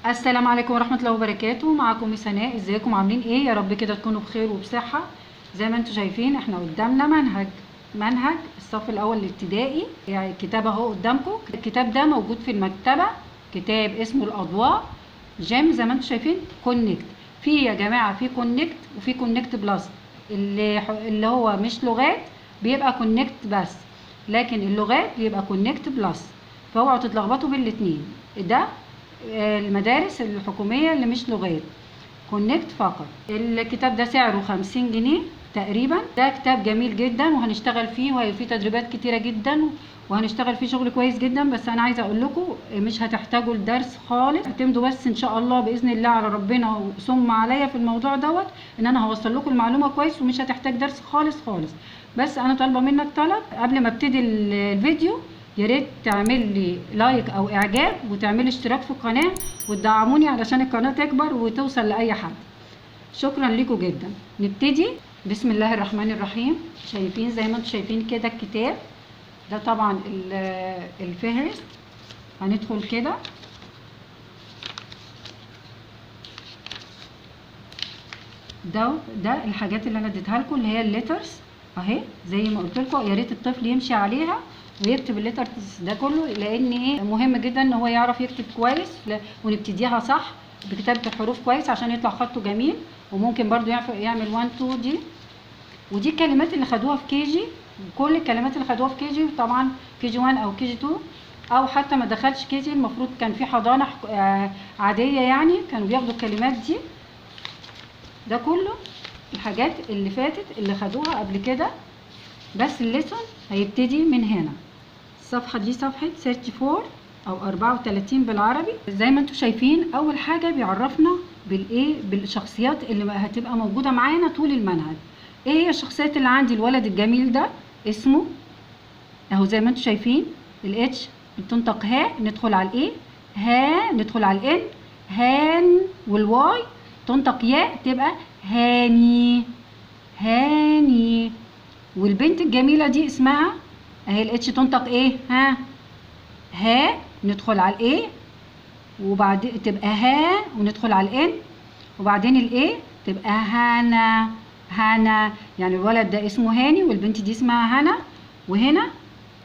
السلام عليكم ورحمة الله وبركاته. معكم سناء. ازيكم عاملين ايه؟ يا رب كده تكونوا بخير وبصحة. زي ما انتم شايفين احنا قدامنا منهج الصف الاول الابتدائي، يعني الكتاب اهو قدامكم. الكتاب ده موجود في المكتبة، كتاب اسمه الاضواء جيم. زي ما انتم شايفين كونكت، في يا جماعة في كونكت وفي كونكت بلس. اللي هو مش لغات بيبقى كونكت بس، لكن اللغات بيبقى كونكت بلس، فاوعوا تتلخبطوا بالاتنين. ده المدارس الحكومية اللي مش لغات كونكت فقط. الكتاب ده سعره 50 جنيه تقريبا. ده كتاب جميل جدا وهنشتغل فيه، وفيه تدريبات كتيرة جدا وهنشتغل فيه شغل كويس جدا. بس انا عايزه اقول لكم مش هتحتاجوا الدرس خالص، اعتمدوا بس ان شاء الله باذن الله على ربنا ثم عليا في الموضوع دوت، ان انا هوصل لكم المعلومه كويس ومش هتحتاج درس خالص خالص. بس انا طالبه منك طلب قبل ما ابتدي الفيديو، يا ريت تعمل لي لايك او اعجاب وتعمل اشتراك في القناه وتدعموني علشان القناه تكبر وتوصل لاي حد. شكرا لكم جدا. نبتدي. بسم الله الرحمن الرحيم. شايفين زي ما انتم شايفين كده الكتاب ده طبعا الفهرست. هندخل كده. ده الحاجات اللي انا اديتها لكم اللي هي الليترز اهي، زي ما قلت لكم يا ريت الطفل يمشي عليها ويكتب الليترز ده كله، لان ايه مهم جدا ان هو يعرف يكتب كويس ونبتديها صح بكتابه الحروف كويس عشان يطلع خطه جميل. وممكن برضو يعمل 1 2 دي. ودي الكلمات اللي خدوها في كي جي، كل الكلمات اللي خدوها في كي جي، طبعا كي جي 1 او كي جي 2 او حتى ما دخلش كي جي، المفروض كان في حضانه عاديه يعني كانوا بياخدوا الكلمات دي. ده كله الحاجات اللي فاتت اللي خدوها قبل كده، بس الليسون هيبتدي من هنا. الصفحه دي صفحه 34 او 34 بالعربي. زي ما انتم شايفين اول حاجه بيعرفنا بالشخصيات اللي هتبقى موجوده معانا طول المنهج. ايه هي الشخصيات اللي عندي؟ الولد الجميل ده اسمه اهو زي ما انتم شايفين، الاتش بتنطق ها، ندخل على الايه ها، ندخل على الان هان، والواي تنطق ياء تبقى هاني هاني. والبنت الجميله دي اسمها اهي الاتش تنطق ايه ها، ندخل على الايه وبعدين تبقى ها وندخل على الان وبعدين الايه تبقى هانا هانا. يعني الولد ده اسمه هاني والبنت دي اسمها هنا. وهنا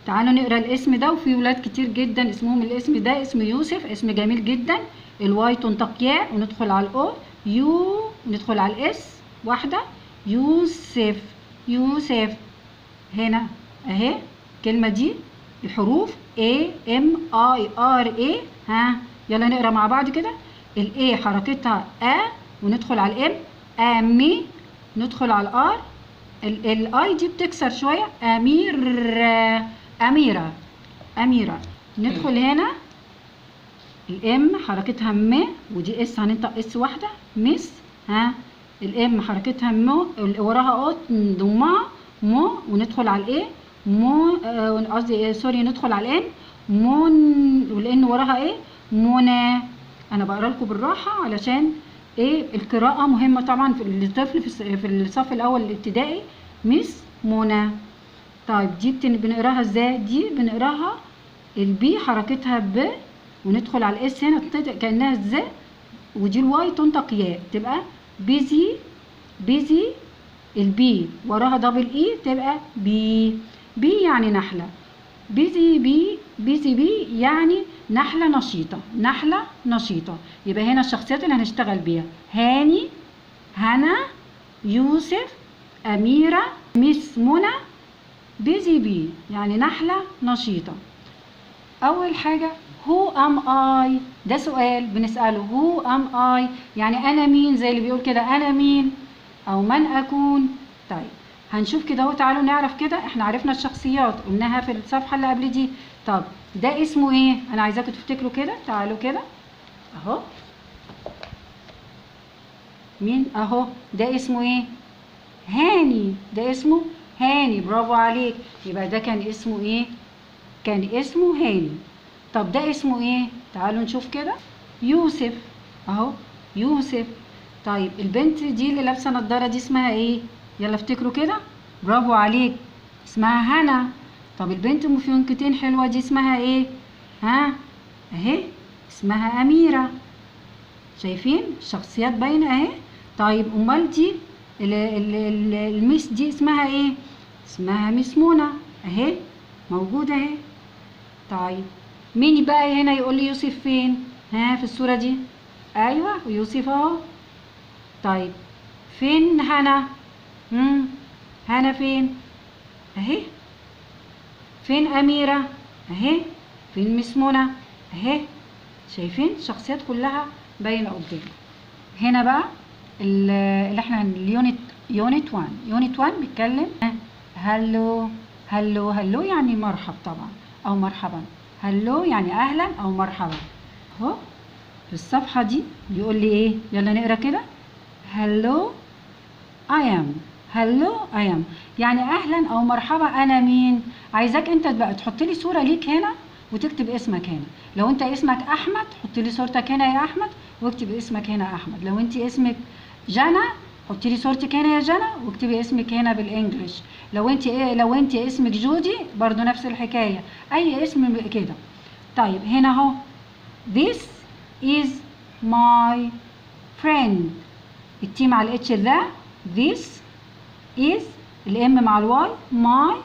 تعالوا نقرا الاسم ده، وفي ولاد كتير جدا اسمهم الاسم ده، اسم يوسف، اسم جميل جدا. الواي تنطق ياء وندخل على الاو يو وندخل على الاس واحده يوسف يوسف. هنا اهي الكلمه دي الحروف A M I R A. يلا نقرا مع بعض كده. الاي حركتها وندخل على الام امي، ندخل على الار. الاي دي بتكسر شويه اميره اميره. ندخل هنا الام حركتها ودي اس هننطق اس واحده مس. الام حركتها وراها او نضمها وندخل على الايه قصدي سوري ندخل على الان والان وراها ايه منى. انا بقرا لكم بالراحه علشان ايه القراءه مهمه طبعا في الطفل في الصف الاول الابتدائي. مس منى. طيب دي بنقراها ازاي؟ دي بنقراها البي حركتها ب وندخل على الاس هنا كانها ز، ودي الواي تنطق ياء تبقى بيزي بيزي. البي وراها دبل اي تبقى بي يعني نحله. بيزي بي يعني نحله نشيطه نحله نشيطه. يبقى هنا الشخصيات اللي هنشتغل بيها هاني هنا يوسف اميره مس منى بيزي بي يعني نحله نشيطه. اول حاجه هو ام اي، ده سؤال بنساله. هو ام اي يعني انا مين، زي اللي بيقول كده انا مين او من اكون. طيب هنشوف كده اهو، تعالوا نعرف كده. احنا عرفنا الشخصيات قلناها في الصفحه اللي قبل دي. طب ده اسمه ايه؟ انا عايزاكم تفتكروا كده. تعالوا كده اهو مين اهو ده اسمه ايه؟ هاني. ده اسمه هاني، برافو عليك. يبقى ده كان اسمه ايه؟ كان اسمه هاني. طب ده اسمه ايه؟ تعالوا نشوف كده. يوسف اهو يوسف. طيب البنت دي اللي لابسه نضاره دي اسمها ايه؟ يلا افتكروا كده، برافو عليك، اسمها هنا. طب البنت ام فيونكتين حلوه دي اسمها ايه؟ اهي اسمها اميره. شايفين الشخصيات باينه اهي. طيب امال دي الميس دي اسمها ايه؟ اسمها ميس منى اهي، موجوده اهي. طيب مين بقى هنا يقول لي يوسف فين؟ ها في الصوره دي؟ ايوه يوسف اهو. طيب فين هنا؟ هنا فين؟ اهي. فين اميره؟ اهي. فين ميس منى؟ اهي. شايفين الشخصيات كلها باينه قدامنا. هنا بقى اللي احنا يونت 1. يونت 1 بيتكلم هلو. هلو هلو يعني مرحب طبعا او مرحبا. هلو يعني اهلا او مرحبا. اهو في الصفحه دي بيقول لي ايه؟ يلا نقرا كده. هلو I am. هلو I am يعني اهلا او مرحبا. انا مين؟ عايزاك انت بقى تحط لي صوره ليك هنا وتكتب اسمك هنا. لو انت اسمك احمد حط لي صورتك هنا يا احمد واكتب اسمك هنا احمد. لو انت اسمك جنى حطي لي صورتك هنا يا جنى واكتبي اسمك هنا بالانجلش. لو انت اسمك جودي برضو نفس الحكايه، اي اسم كده. طيب هنا اهو this is my friend. التي مع الاتش ده this is الام مع الواي my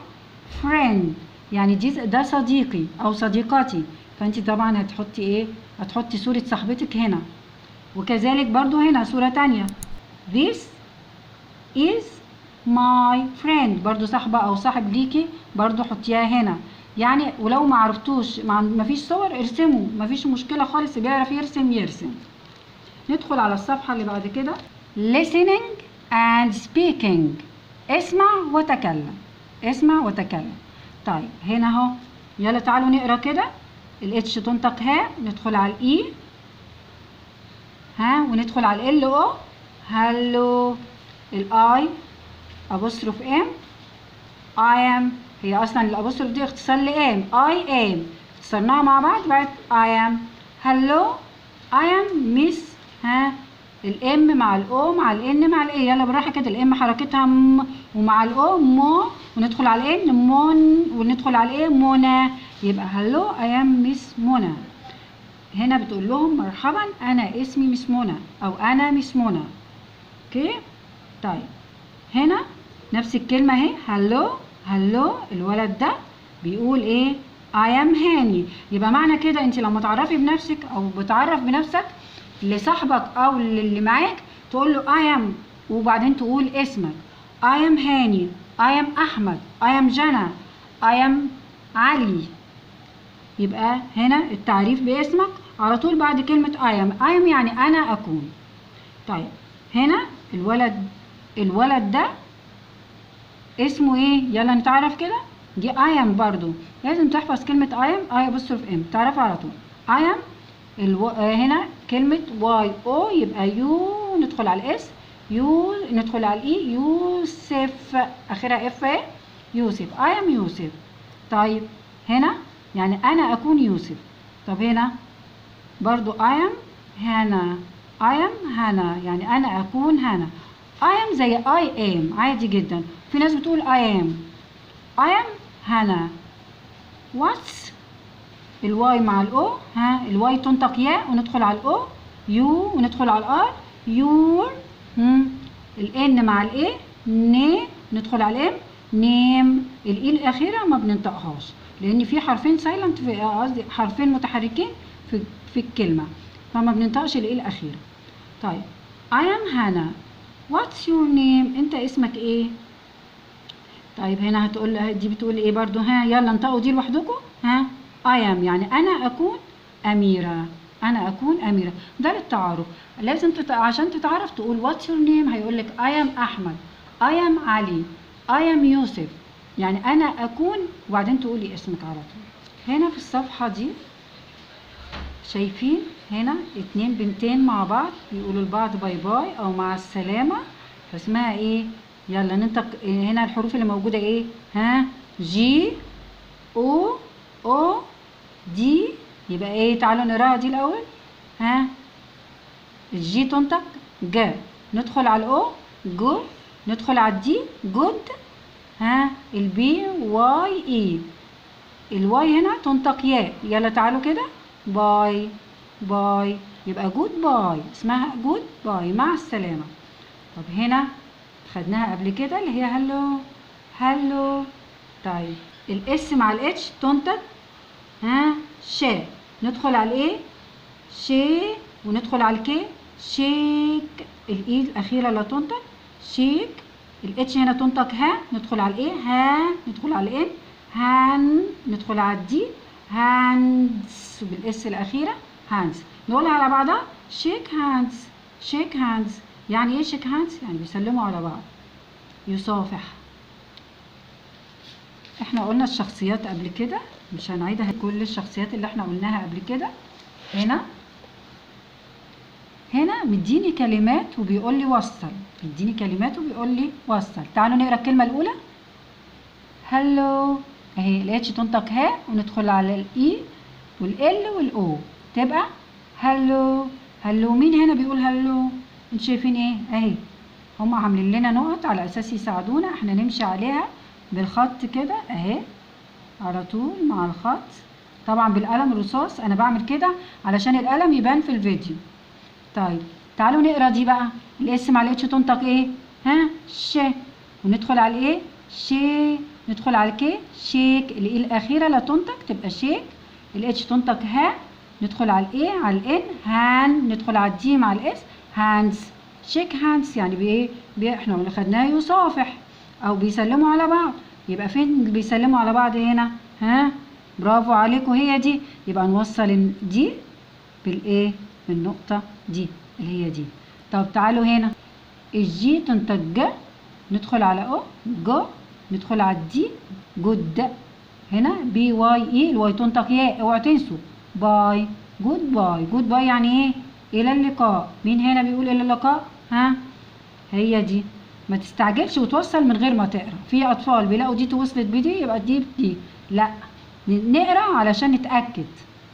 friend يعني ده صديقي او صديقتي. فانت طبعا هتحطي ايه؟ هتحطي صورة صاحبتك هنا. وكذلك برضو هنا صورة تانية this is my friend برضو صاحبة او صاحب ليكي برضو حطيها هنا. يعني ولو ما عرفتوش ما فيش صور ارسموا، ما فيش مشكلة خالص. بيعرف يرسم. ندخل على الصفحة اللي بعد كده listening and speaking. اسمع وتكلم. اسمع وتكلم. طيب هنا اهو يلا تعالوا نقرا كده. الاتش تنطق ها، ندخل على الاي ها وندخل على ال او هلو. الاي ابوستروف ام I am هي اصلا الابوستروف دي اختصار لام I am اختصرناها مع بعض بقت I am. هلو I am ميس ها الام مع الاو مع الان مع الاي. يلا بالراحه كده. الام حركتها ومع الاو مو وندخل على الان مون وندخل على الايه منى. يبقى هلو اي ام ميس منى. هنا بتقول لهم مرحبا انا اسمي ميس منى او انا ميس منى. اوكي. طيب هنا نفس الكلمه اهي هلو. هلو الولد ده بيقول ايه؟ اي ام هاني. يبقى معنى كده انت لما تعرفي بنفسك او بتعرف بنفسك لصاحبك او اللي معاك تقول له I am وبعدين تقول اسمك. I am هاني. I am احمد. I am جنى. I am علي. يبقى هنا التعريف باسمك على طول بعد كلمة I am. I am يعني انا اكون. طيب هنا الولد ده اسمه ايه؟ يلا نتعرف كده. دي I am برضو لازم تحفظ كلمة I am I apostrophe M تعرفها على طول. I am هنا كلمة واي او يبقى يو ندخل على الاس يو ندخل على الاي يوسف اخرها اف ايه يوسف. اي ام يوسف. طيب هنا يعني انا اكون يوسف. طب هنا برضو اي ام هنا. اي ام هنا يعني انا اكون هنا. اي ام زي اي ام عادي جدا. في ناس بتقول اي ام. اي ام هنا. واتس الواي مع الاو ها الواي تنطق يا وندخل على الاو يو وندخل على الار يور. الان مع الاي ني ندخل على الام نيم. الاي الاخيره ما بننطقهاش لان في حرفين سايلنت قصدي حرفين متحركين في الكلمه فما بننطقش الاي الاخيره. طيب I am هنا. what's your name انت اسمك ايه؟ طيب هنا هتقول دي بتقول ايه برضو ها يلا انطقوا دي لوحدكم ها I am يعني أنا أكون أميرة. أنا أكون أميرة. ده للتعارف. لازم عشان تتعرف تقول what's your name هيقولك I am أحمد. I am علي. I am يوسف. يعني أنا أكون وبعدين تقولي اسمك على طول. هنا في الصفحة دي شايفين هنا اتنين بنتين مع بعض بيقولوا لبعض باي باي أو مع السلامة. فاسمها إيه؟ يلا ننطق هنا الحروف اللي موجودة إيه؟ ها جي أو او دي. يبقى ايه؟ تعالوا نقراها دي الاول. ها الجي تنطق ج ندخل على الاو جو ندخل على الدي جود. ها البي واي اي. الواي هنا تنطق يا. يلا تعالوا كده باي باي. يبقى جود باي، اسمها جود باي، مع السلامة. طب هنا خدناها قبل كده اللي هي هلو، هلو. طيب الاس مع الاتش تنطق ها شا، ندخل على الايه شي، وندخل على الكي شيك، الاي الاخيره لا تنطق شيك. الاتش هنا تنطق ها، ندخل على الايه ها، ندخل على الان هان، ندخل على الدي هاندز، بالاس الاخيره هاندز. نقولها على بعضها شيك هاندز، شيك هاندز. يعني ايه شيك هاندز؟ يعني بيسلموا على بعض، يصافح. احنا قلنا الشخصيات قبل كده، مش هنعيدها كل الشخصيات اللي احنا قلناها قبل كده. هنا مديني كلمات وبيقول لي وصل، مديني كلمات وبيقول لي وصل. تعالوا نقرا الكلمه الاولى هلو اهي، الاتش تنطق ها، وندخل على الاي والال والاو تبقى هلو. هلو مين هنا بيقول هلو؟ انتوا شايفين ايه اهي، هم عاملين لنا نقط على اساس يساعدونا احنا نمشي عليها بالخط كده اهي، على طول مع الخط. طبعا بالقلم الرصاص انا بعمل كده علشان القلم يبان في الفيديو. طيب تعالوا نقرا دي بقى. الاس مع الاتش تنطق ايه ها ش، وندخل على الايه شي، ندخل على الكي شيك، الاي الاخيره لا تنطق تبقى شيك. الاتش تنطق ها، ندخل على الايه على الان هان، ندخل على الدي مع الاس هاندز، شيك هاندز. يعني بايه احنا خدناه يصافح او بيسلموا على بعض. يبقى فين بيسلموا على بعض هنا ها، برافو عليكم هي دي. يبقى نوصل دي بالايه بالنقطه دي اللي هي دي. طب تعالوا هنا الجي تنطق ج، ندخل على او جو، ندخل على الدي جود. هنا بي واي اي، الواي تنطق يا، اوعوا تنسوا باي، جود باي. جود باي يعني ايه الى اللقاء. مين هنا بيقول الى اللقاء ها، هي دي. ما تستعجلش وتوصل من غير ما تقرا. في اطفال بيلاقوا دي توصلت بدي يبقى دي بدي، لا نقرا علشان نتاكد،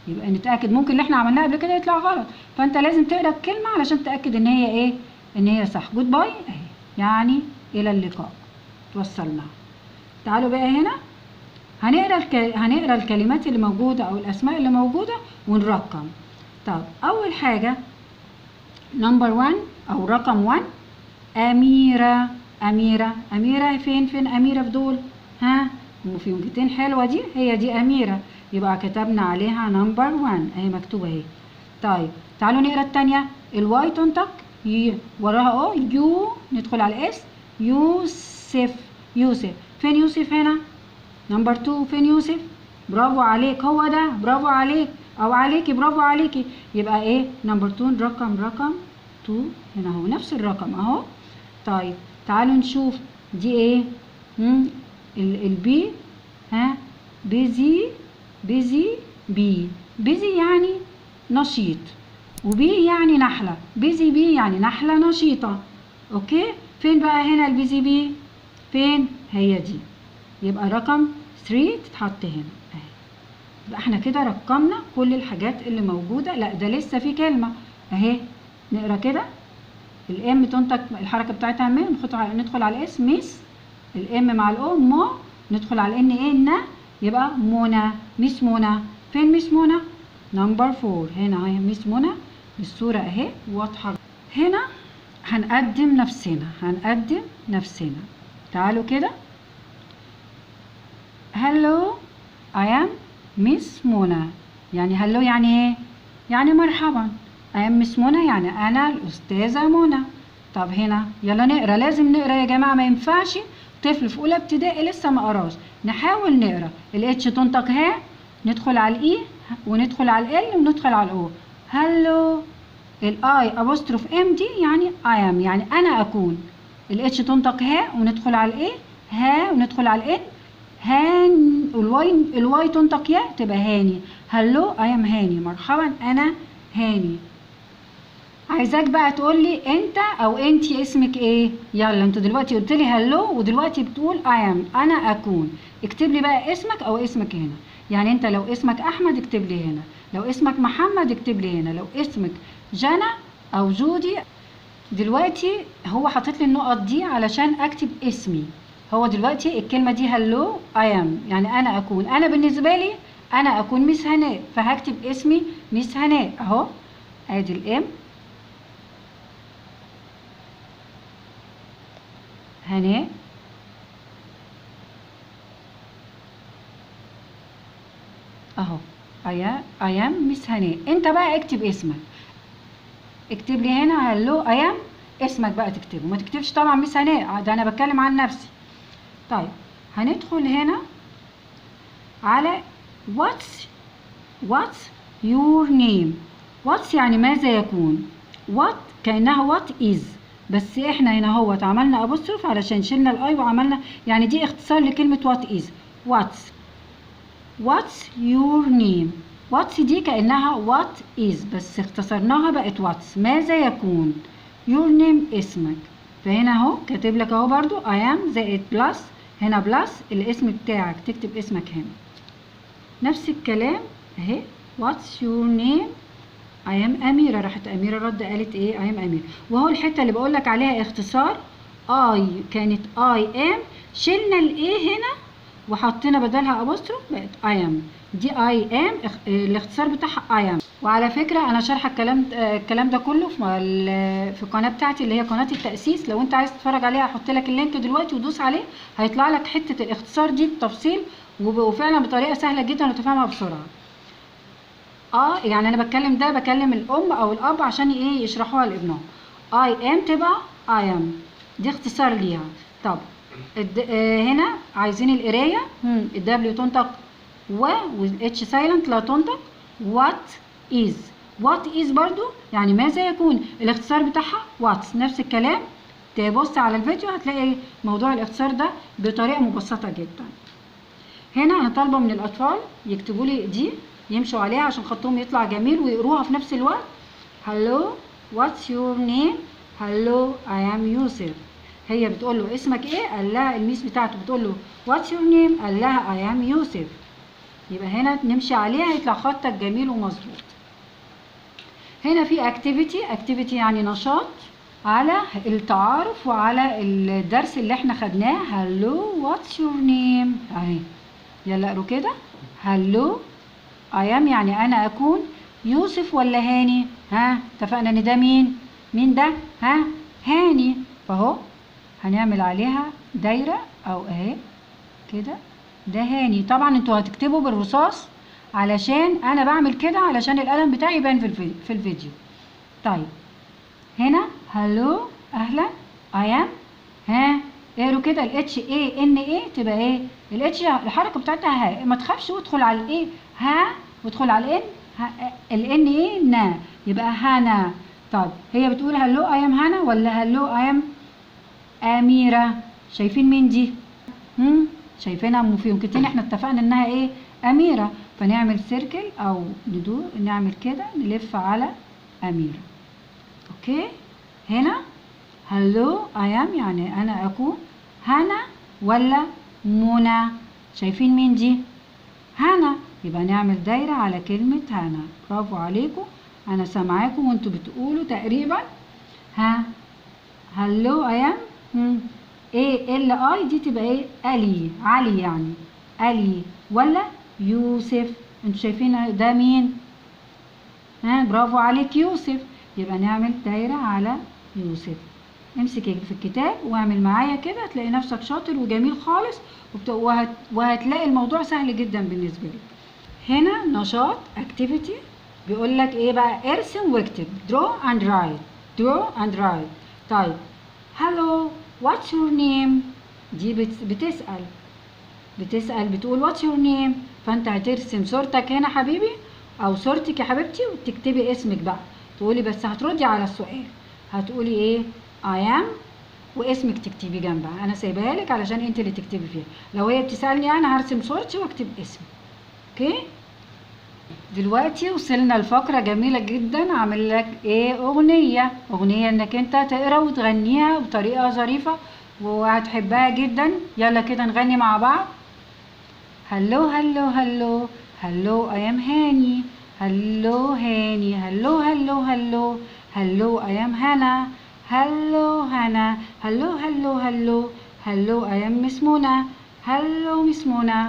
يبقى نتاكد ممكن اللي احنا عملناه قبل كده يطلع غلط، فانت لازم تقرا الكلمه علشان تتاكد ان هي ايه، ان هي صح. جود باي اهي يعني الى اللقاء، توصلنا. تعالوا بقى هنا هنقرا الكلمات اللي موجوده او الاسماء اللي موجوده ونرقم. طب اول حاجه نمبر 1 او رقم 1 اميره. اميره اميره فين اميره في دول ها، وفي وجهتين حلوه دي، هي دي اميره، يبقى كتبنا عليها نمبر 1 اهي مكتوبه اهي. طيب تعالوا نقرا الثانيه. الواي تنطق وراها او يو، ندخل على الاس يوسف. يوسف فين يوسف هنا نمبر 2، فين يوسف؟ برافو عليك، هو ده، برافو عليك او عليكي، برافو عليكي. يبقى ايه نمبر 2 رقم 2 هنا اهو نفس الرقم اهو. طيب تعالوا نشوف دي ايه البي ها، بيزي بي، بيزي يعني نشيط، وبي يعني نحلة، بيزي بي يعني نحلة نشيطة. اوكي فين بقى هنا البيزي بي، فين هي دي، يبقى رقم 3 تتحط هنا اهي. يبقى احنا كده رقمنا كل الحاجات اللي موجودة. لا ده لسه في كلمة اهي، نقرا كده. الام تنطق الحركة بتاعتها م، ندخل على الاس ميس، الام مع الاو مو، ندخل على ان ايه نا، يبقى منى. ميس منى فين ميس منى نمبر 4 هنا اهي، ميس منى بالصورة اهي واضحة. هنا هنقدم نفسنا. تعالوا كده هلو I am ميس منى. يعني هلو يعني ايه، يعني مرحبا. I am ميس منى يعني انا الاستاذة منى. طب هنا يلا نقرا، لازم نقرا يا جماعة، ما ينفعش طفل في اولى ابتدائي لسه ما قراش. نحاول نقرا. الاتش تنطق ها، ندخل على الاي وندخل على ال وندخل على الاو. هلو. الاي ابوستروف ام دي يعني I am يعني انا اكون. الاتش تنطق ها وندخل على الايه ها، وندخل على الان هان. الواي تنطق يا تبقى هاني. هلو I am هاني، مرحبا انا هاني. عايزاك بقى تقول لي انت او انتي اسمك ايه. يلا انت دلوقتي قلت لي هلو ودلوقتي بتقول I am انا اكون. اكتب لي بقى اسمك او اسمك هنا. يعني انت لو اسمك احمد اكتب لي هنا، لو اسمك محمد اكتب لي هنا، لو اسمك جنى او جودي. دلوقتي هو حاطط لي النقط دي علشان اكتب اسمي. هو دلوقتي الكلمه دي هلو I am يعني انا اكون. انا بالنسبه لي انا اكون ميس هناء، فهكتب اسمي ميس هناء اهو. ادي الام هناء، اهو I am مس هناء. انت بقى اكتب اسمك، اكتب لي هنا هلو I am، اسمك بقى تكتبه، ما تكتبش طبعا مس هناء، ده انا بتكلم عن نفسي. طيب هندخل هنا على what's your name. what's يعني ماذا يكون، what كأنها what is، بس احنا هنا اهوت عملنا ابوستروف علشان شلنا الاي وعملنا، يعني دي اختصار لكلمة what is. what's your name. what's دي كأنها what is بس اختصرناها بقت what's، ماذا يكون. your name اسمك، فهنا اهو كاتب لك اهو برضو I am زائد بلس، هنا بلس الاسم بتاعك تكتب اسمك هنا. نفس الكلام اهي what's your name I am أميرة، راحت أميرة رد قالت ايه I am أميرة. وهو الحتة اللي بقولك عليها اختصار I كانت I am، شلنا الايه هنا وحطينا بدلها ابوستروف بقت I am، دي I am الاختصار بتاعها I am. وعلى فكرة انا شارحة الكلام ده كله في القناة بتاعتي اللي هي قناة التأسيس، لو انت عايز تتفرج عليها هحط لك اللينك دلوقتي ودوس عليه هيطلع لك حتة الاختصار دي بالتفصيل وفعلا بطريقة سهلة جدا وتفهمها بسرعة. يعني انا بكلم الام او الاب عشان ايه يشرحوها لابنهم. I am تبقى I am، دي اختصار ليها. طب هنا عايزين القرايه، الدبليو تنطق والاتش سايلنت لا تنطق. وات از برضو يعني ماذا يكون، الاختصار بتاعها واتس. نفس الكلام، تبص على الفيديو هتلاقي موضوع الاختصار ده بطريقه مبسطه جدا. هنا انا طالبه من الاطفال يكتبوا لي دي يمشوا عليها عشان خطهم يطلع جميل ويقروها في نفس الوقت. hello what's your name. hello I am يوسف. هي بتقول له اسمك ايه، قال لها الميس بتاعته بتقول له what's your name، قال لها I am يوسف. يبقى هنا نمشي عليها يطلع خطك جميل ومظبوط. هنا في activity يعني نشاط على التعارف وعلى الدرس اللي احنا خدناه. hello what's your name اهي، يلا اقروا كده. hello I am يعني انا اكون يوسف ولا هاني، ها اتفقنا ان ده مين ده، ها هاني، فاهو هنعمل عليها دايرة او اهي كده، ده هاني. طبعا انتوا هتكتبوا بالرصاص علشان انا بعمل كده علشان القلم بتاعي يبان في الفيديو. طيب هنا هلو اهلا I am، ها اقروا كده الاتش اي ان اي تبقى ايه، الاتش الحركه بتاعتها ها، ما تخافش وادخل على الايه ها وادخل على الان، الان ايه نا، يبقى هنا. طيب هي بتقول هلو I am هنا ولا هلو I am اميره، شايفين مين دي، شايفينها ممكن احنا اتفقنا انها ايه اميره، فنعمل سيركل او ندور نعمل كده نلف على اميره. اوكي هنا هلو I am يعني انا اكون هنا ولا منى، شايفين مين دي هنا، يبقى نعمل دايره على كلمه هنا. برافو عليكم، انا سامعاكم وانتوا بتقولوا تقريبا. ها هلو I am ايه ال اي دي تبقى ايه علي يعني علي ولا يوسف، انتوا شايفين ده مين، ها برافو عليك يوسف، يبقى نعمل دايره على يوسف. امسك في الكتاب واعمل معايا كده هتلاقي نفسك شاطر وجميل خالص وهتلاقي الموضوع سهل جدا بالنسبه لك. هنا نشاط activity بيقول لك ايه بقى، ارسم واكتب draw and write. طيب hello what's your name، دي بتسأل بتقول what's your name، فانت هترسم صورتك هنا حبيبي او صورتك يا حبيبتي وتكتبي اسمك بقى، تقولي بس هتردي على السؤال هتقولي ايه I am واسمك تكتبي جنبها، انا سايبها لك علشان انت اللي تكتبي فيها، لو هي بتسألني انا هرسم صورتي واكتب اسمي. اوكي دلوقتي وصلنا لفقرة جميلة جدا، عامل لك ايه اغنية انك انت تقرا وتغنيها بطريقة ظريفة وهتحبها جدا. يلا كده نغني مع بعض. هلو هلو هلو هلو I am هاني، هلو هاني، هلو هلو هلو هلو I am هنا، هلو هنا، هلو هلو هلو هلو I am مس منى، هلو مس منى.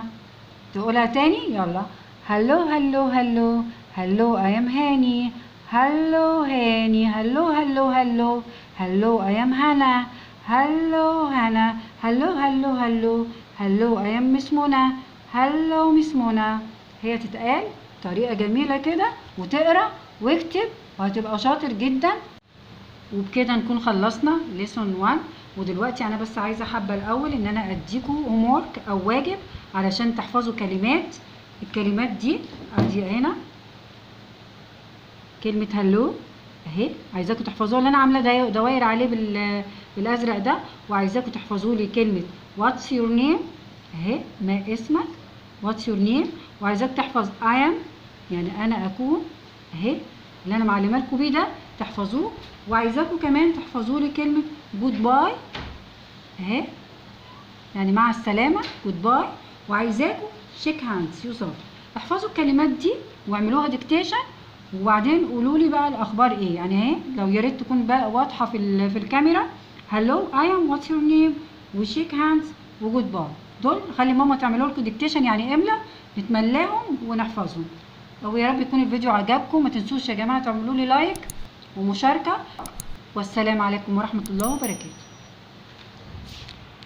تقولها تاني يلا. هلو هلو هلو هلو I am هاني، هلو هاني. هلو هلو هلو. هلو I am هنا. هلو هنا. هلو هلو هلو. هلو I am مس منى. هلو مس منى. هي تتقال طريقة جميلة كده، وتقرا واكتب وهتبقى شاطر جدا. وبكده نكون خلصنا ليسون 1. ودلوقتي انا بس عايزه حابه الاول ان انا اديكم هومورك او واجب علشان تحفظوا كلمات. الكلمات دي ادي هنا كلمه هلو اهي، عايزاكم تحفظوها اللي انا عامله دواير عليه بالازرق ده، وعايزاكم تحفظوا لي كلمه واتس يور نيم اهي، ما اسمك، واتس يور نيم. وعايزاك تحفظ I am يعني انا اكون اهي، اللي انا معلمه لكم بيه ده تحفظوه. وعايزاكم كمان تحفظوا لي كلمه جود باي اهي، يعني مع السلامه، جود باي. وعايزاكم شيك هاندز يوسف. احفظوا الكلمات دي واعملوها ديكتيشن، وبعدين قولوا لي بقى الاخبار ايه. يعني اهي لو يا ريت تكون بقى واضحه في الكاميرا. هلو I am what's your name وشيك هاندز وجود باي. دول خلي ماما تعملوا لكم ديكتيشن يعني املا نتملاهم ونحفظهم. ويا رب يكون الفيديو عجبكم. ما تنسوش يا جماعه تعملوا لي لايك ومشاركه. والسلام عليكم ورحمه الله وبركاته.